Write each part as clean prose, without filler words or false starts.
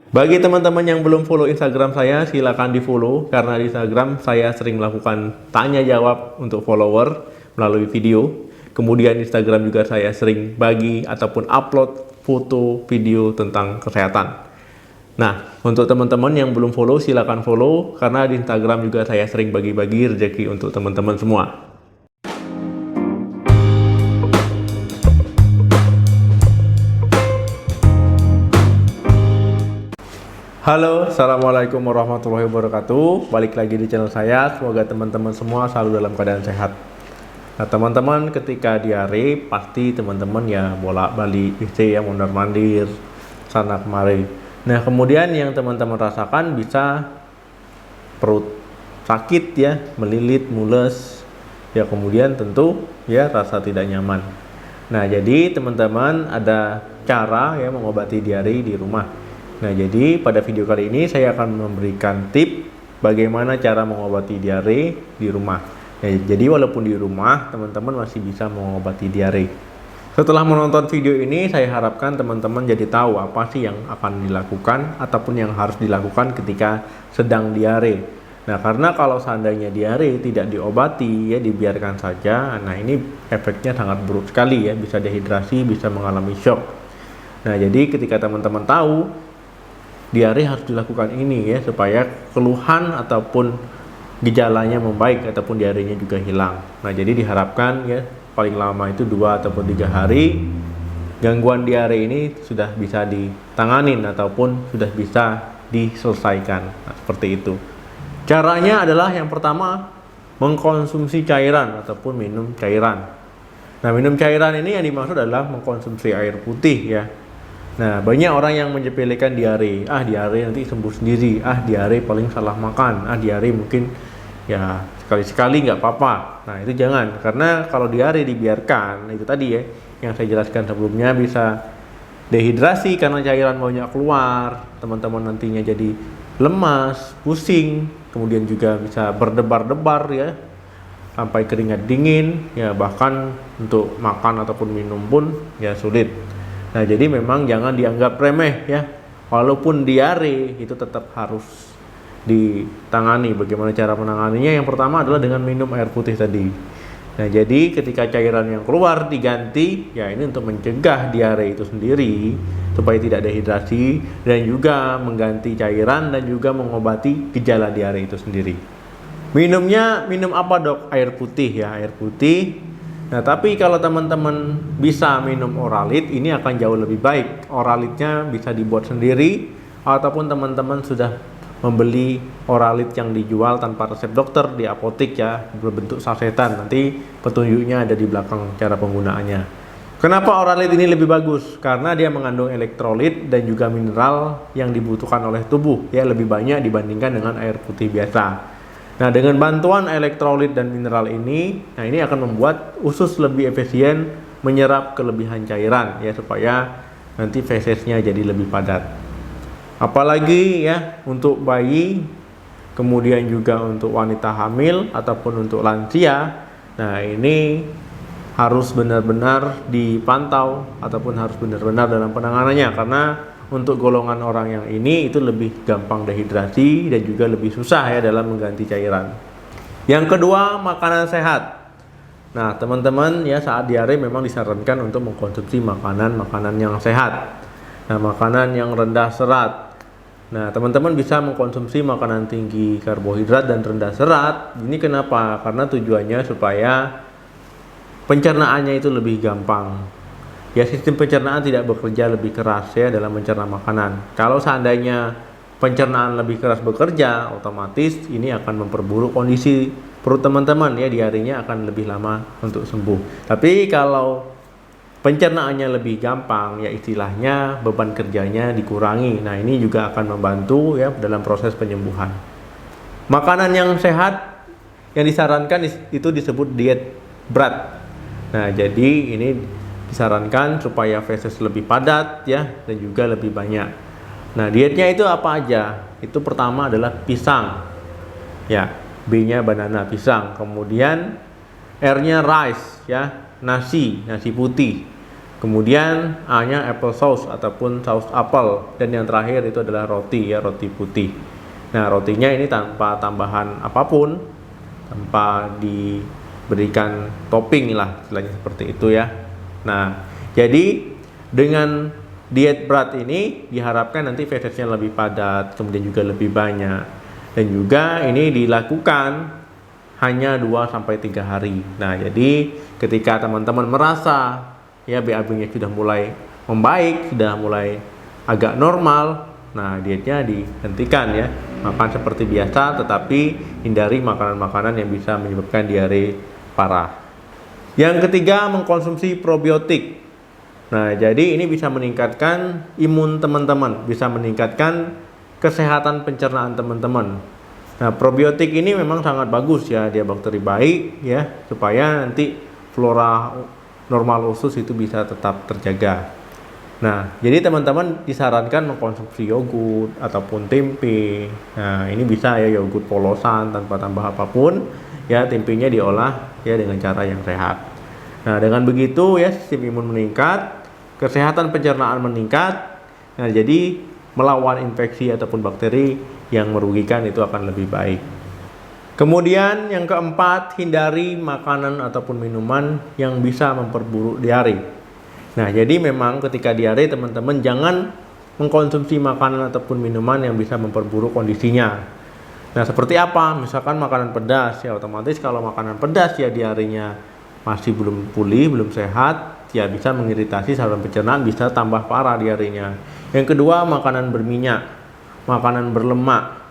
Bagi teman-teman yang belum follow Instagram saya, silakan di follow karena di Instagram saya sering melakukan tanya jawab untuk follower melalui video. Kemudian Instagram juga saya sering bagi ataupun upload foto video tentang kesehatan. Nah, untuk teman-teman yang belum follow, silakan follow karena di Instagram juga saya sering bagi-bagi rezeki untuk teman-teman semua. Halo, Assalamualaikum warahmatullahi wabarakatuh. Balik lagi di channel saya. Semoga teman-teman semua selalu dalam keadaan sehat. Nah, teman-teman, ketika diare pasti teman-teman ya bolak-balik WC ya, mondar-mandir sana kemari. Nah, kemudian yang teman-teman rasakan bisa perut sakit ya, melilit, mules. Ya, kemudian tentu ya rasa tidak nyaman. Nah, jadi teman-teman ada cara ya mengobati diare di rumah. Nah, jadi pada video kali ini saya akan memberikan tip bagaimana cara mengobati diare di rumah. Nah, jadi walaupun di rumah, teman-teman masih bisa mengobati diare. Setelah menonton video ini, saya harapkan teman-teman jadi tahu apa sih yang akan dilakukan ataupun yang harus dilakukan ketika sedang diare. Nah, karena kalau seandainya diare tidak diobati, ya dibiarkan saja, nah ini efeknya sangat buruk sekali ya, bisa dehidrasi, bisa mengalami shock. Nah, jadi ketika teman-teman tahu diare harus dilakukan ini ya supaya keluhan ataupun gejalanya membaik ataupun diarenya juga hilang. Nah, jadi diharapkan ya paling lama itu 2 ataupun 3 hari gangguan diare ini sudah bisa ditanganin ataupun sudah bisa diselesaikan. Nah, seperti itu. Caranya adalah yang pertama mengkonsumsi cairan ataupun minum cairan. Nah, minum cairan ini yang dimaksud adalah mengkonsumsi air putih ya. Nah, banyak orang yang menyepelekan diare. Ah, diare nanti sembuh sendiri. Ah, diare paling salah makan. Ah, diare mungkin ya sekali-sekali nggak apa-apa. Nah, itu jangan. Karena kalau diare dibiarkan, itu tadi ya, yang saya jelaskan sebelumnya bisa dehidrasi karena cairan banyak keluar. Teman-teman nantinya jadi lemas, pusing, kemudian juga bisa berdebar-debar ya, sampai keringat dingin, ya bahkan untuk makan ataupun minum pun ya sulit. Nah, jadi memang jangan dianggap remeh ya. Walaupun diare itu tetap harus ditangani. Bagaimana cara menanganinya? Yang pertama adalah dengan minum air putih tadi. Nah, jadi ketika cairan yang keluar diganti, ya ini untuk mencegah diare itu sendiri supaya tidak dehidrasi dan juga mengganti cairan dan juga mengobati gejala diare itu sendiri. Minumnya minum apa, Dok? Air putih ya, air putih. Nah, tapi kalau teman-teman bisa minum Oralit, ini akan jauh lebih baik. Oralitnya bisa dibuat sendiri, ataupun teman-teman sudah membeli Oralit yang dijual tanpa resep dokter di apotek ya, berbentuk sasetan. Nanti petunjuknya ada di belakang cara penggunaannya. Kenapa Oralit ini lebih bagus? Karena dia mengandung elektrolit dan juga mineral yang dibutuhkan oleh tubuh, ya lebih banyak dibandingkan dengan air putih biasa. Nah, dengan bantuan elektrolit dan mineral ini, nah ini akan membuat usus lebih efisien menyerap kelebihan cairan ya supaya nanti fesesnya jadi lebih padat. Apalagi ya untuk bayi, kemudian juga untuk wanita hamil ataupun untuk lansia. Nah, ini harus benar-benar dipantau ataupun harus benar-benar dalam penanganannya karena untuk golongan orang yang ini itu lebih gampang dehidrasi dan juga lebih susah ya dalam mengganti cairan. Yang kedua, makanan sehat. Nah, teman-teman ya saat diare memang disarankan untuk mengkonsumsi makanan-makanan yang sehat. Nah, makanan yang rendah serat. Nah, teman-teman bisa mengkonsumsi makanan tinggi karbohidrat dan rendah serat. Ini kenapa? Karena tujuannya supaya pencernaannya itu lebih gampang. Ya, sistem pencernaan tidak bekerja lebih keras ya dalam mencerna makanan. Kalau seandainya pencernaan lebih keras bekerja, otomatis ini akan memperburuk kondisi perut teman-teman ya, diarenya akan lebih lama untuk sembuh. Tapi kalau pencernaannya lebih gampang ya istilahnya beban kerjanya dikurangi. Nah, ini juga akan membantu ya dalam proses penyembuhan. Makanan yang sehat yang disarankan itu disebut diet berat. Nah, jadi ini disarankan supaya feses lebih padat ya dan juga lebih banyak. Nah, dietnya itu apa aja? Itu pertama adalah pisang. Ya, B-nya banana pisang. Kemudian R-nya rice ya, nasi putih. Kemudian A-nya apple sauce ataupun saus apel, dan yang terakhir itu adalah roti ya, roti putih. Nah, rotinya ini tanpa tambahan apapun, tanpa diberikan topping lah, istilahnya seperti itu ya. Nah, jadi dengan diet berat ini diharapkan nanti fetusnya lebih padat, kemudian juga lebih banyak, dan juga ini dilakukan hanya 2-3 hari. Nah, jadi ketika teman-teman merasa ya BAB-nya sudah mulai membaik, sudah mulai agak normal, nah dietnya dihentikan ya. Makan seperti biasa, tetapi hindari makanan-makanan yang bisa menyebabkan diare parah. Yang ketiga, mengkonsumsi probiotik. Nah, jadi ini bisa meningkatkan imun teman-teman, bisa meningkatkan kesehatan pencernaan teman-teman. Nah, probiotik ini memang sangat bagus ya, dia bakteri baik ya, supaya nanti flora normal usus itu bisa tetap terjaga. Nah, jadi teman-teman disarankan mengkonsumsi yogurt ataupun tempe. Nah, ini bisa ya, yogurt polosan tanpa tambah apapun ya, tempenya diolah ya dengan cara yang sehat. Nah, dengan begitu ya, sistem imun meningkat, kesehatan pencernaan meningkat. Nah, jadi melawan infeksi ataupun bakteri yang merugikan itu akan lebih baik. Kemudian yang keempat, hindari makanan ataupun minuman yang bisa memperburuk diare. Nah, jadi memang ketika diare teman-teman jangan mengkonsumsi makanan ataupun minuman yang bisa memperburuk kondisinya. Nah, seperti apa? Misalkan makanan pedas ya, otomatis kalau makanan pedas ya diarenya masih belum pulih, belum sehat, ya bisa mengiritasi saluran pencernaan, bisa tambah parah diarenya. Yang kedua, makanan berminyak, makanan berlemak.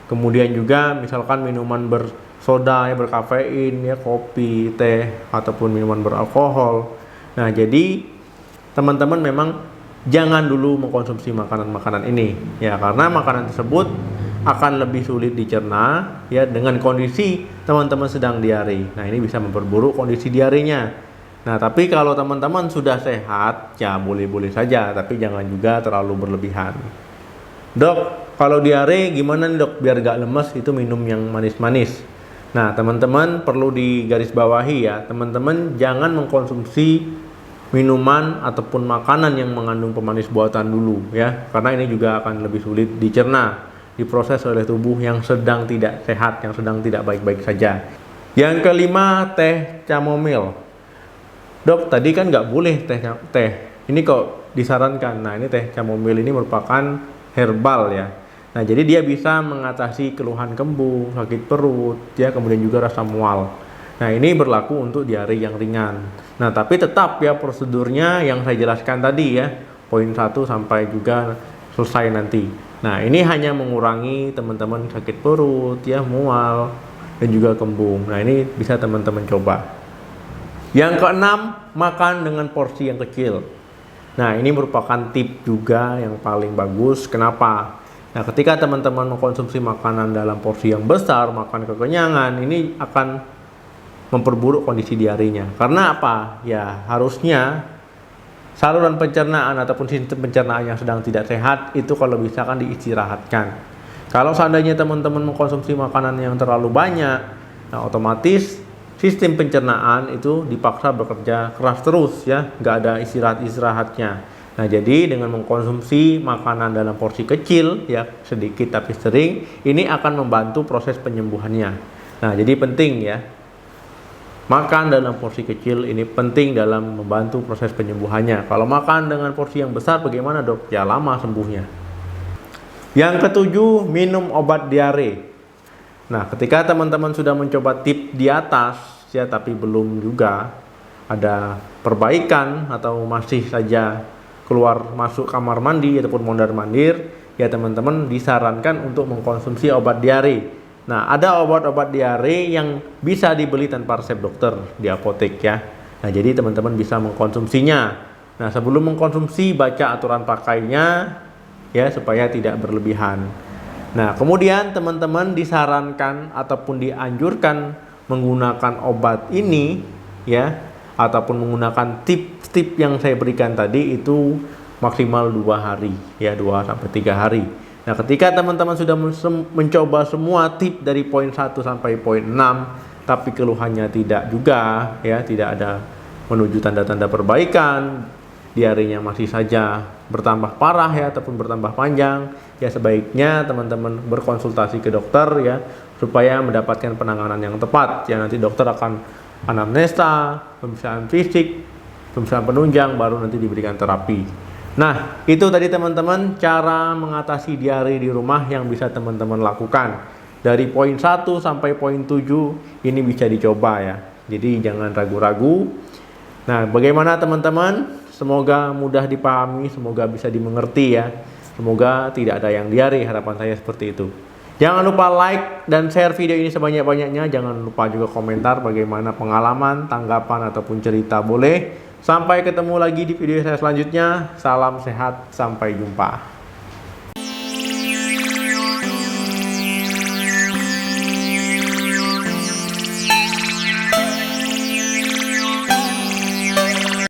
Kemudian juga misalkan minuman bersoda ya, berkafein ya, kopi, teh ataupun minuman beralkohol. Nah, jadi teman-teman memang jangan dulu mengkonsumsi makanan-makanan ini ya, karena makanan tersebut akan lebih sulit dicerna ya dengan kondisi teman-teman sedang diare. Nah, ini bisa memperburuk kondisi diarenya. Nah, tapi kalau teman-teman sudah sehat ya boleh-boleh saja, tapi jangan juga terlalu berlebihan. Dok, kalau diare gimana nih dok biar gak lemes, itu minum yang manis-manis. Nah, teman-teman perlu digarisbawahi ya, teman-teman jangan mengkonsumsi minuman ataupun makanan yang mengandung pemanis buatan dulu ya, karena ini juga akan lebih sulit dicerna, diproses oleh tubuh yang sedang tidak sehat, yang sedang tidak baik-baik saja. Yang kelima, teh chamomile. Dok, tadi kan nggak boleh teh, ini kok disarankan. Nah, ini teh chamomile ini merupakan herbal ya. Nah, jadi dia bisa mengatasi keluhan kembung, sakit perut ya, kemudian juga rasa mual. Nah, ini berlaku untuk diare yang ringan. Nah, tapi tetap ya prosedurnya yang saya jelaskan tadi ya, poin 1 sampai juga selesai nanti. Nah, ini hanya mengurangi teman-teman sakit perut ya, mual dan juga kembung. Nah, ini bisa teman-teman coba. Yang keenam, makan dengan porsi yang kecil. Nah, ini merupakan tip juga yang paling bagus. Kenapa? Nah, ketika teman-teman mengkonsumsi makanan dalam porsi yang besar, makan kekenyangan, ini akan memperburuk kondisi diarenya. Karena apa? Ya, harusnya saluran pencernaan ataupun sistem pencernaan yang sedang tidak sehat itu kalau bisa kan diistirahatkan. Kalau seandainya teman-teman mengkonsumsi makanan yang terlalu banyak, nah otomatis sistem pencernaan itu dipaksa bekerja keras terus ya, nggak ada istirahatnya. Nah, jadi dengan mengkonsumsi makanan dalam porsi kecil ya, sedikit tapi sering, ini akan membantu proses penyembuhannya. Nah, jadi penting ya, makan dalam porsi kecil ini penting dalam membantu proses penyembuhannya. Kalau makan dengan porsi yang besar bagaimana dok? Ya lama sembuhnya. Yang ketujuh, minum obat diare. Nah, ketika teman-teman sudah mencoba tip di atas ya, tapi belum juga ada perbaikan atau masih saja keluar masuk kamar mandi ataupun mondar-mandir, ya teman-teman disarankan untuk mengkonsumsi obat diare. Nah, ada obat-obat diare yang bisa dibeli tanpa resep dokter di apotek ya. Nah, jadi teman-teman bisa mengkonsumsinya. Nah, sebelum mengkonsumsi baca aturan pakainya ya, supaya tidak berlebihan. Nah, kemudian teman-teman disarankan ataupun dianjurkan menggunakan obat ini ya, ataupun menggunakan tip yang saya berikan tadi itu maksimal 2 hari ya, 2-3 hari. Nah, ketika teman-teman sudah mencoba semua tip dari poin 1 sampai poin 6 tapi keluhannya tidak juga ya, tidak ada menuju tanda-tanda perbaikan, diarenya masih saja bertambah parah ya ataupun bertambah panjang, ya sebaiknya teman-teman berkonsultasi ke dokter ya supaya mendapatkan penanganan yang tepat. Ya nanti dokter akan anamnesa, pemeriksaan fisik, pemeriksaan penunjang, baru nanti diberikan terapi. Nah, itu tadi teman-teman cara mengatasi diare di rumah yang bisa teman-teman lakukan. Dari poin 1 sampai poin 7 ini bisa dicoba ya. Jadi jangan ragu-ragu. Nah, bagaimana teman-teman? Semoga mudah dipahami, semoga bisa dimengerti ya. Semoga tidak ada yang diare, harapan saya seperti itu. Jangan lupa like dan share video ini sebanyak-banyaknya. Jangan lupa juga komentar bagaimana pengalaman, tanggapan ataupun cerita boleh. Sampai ketemu lagi di video saya selanjutnya. Salam sehat, sampai jumpa.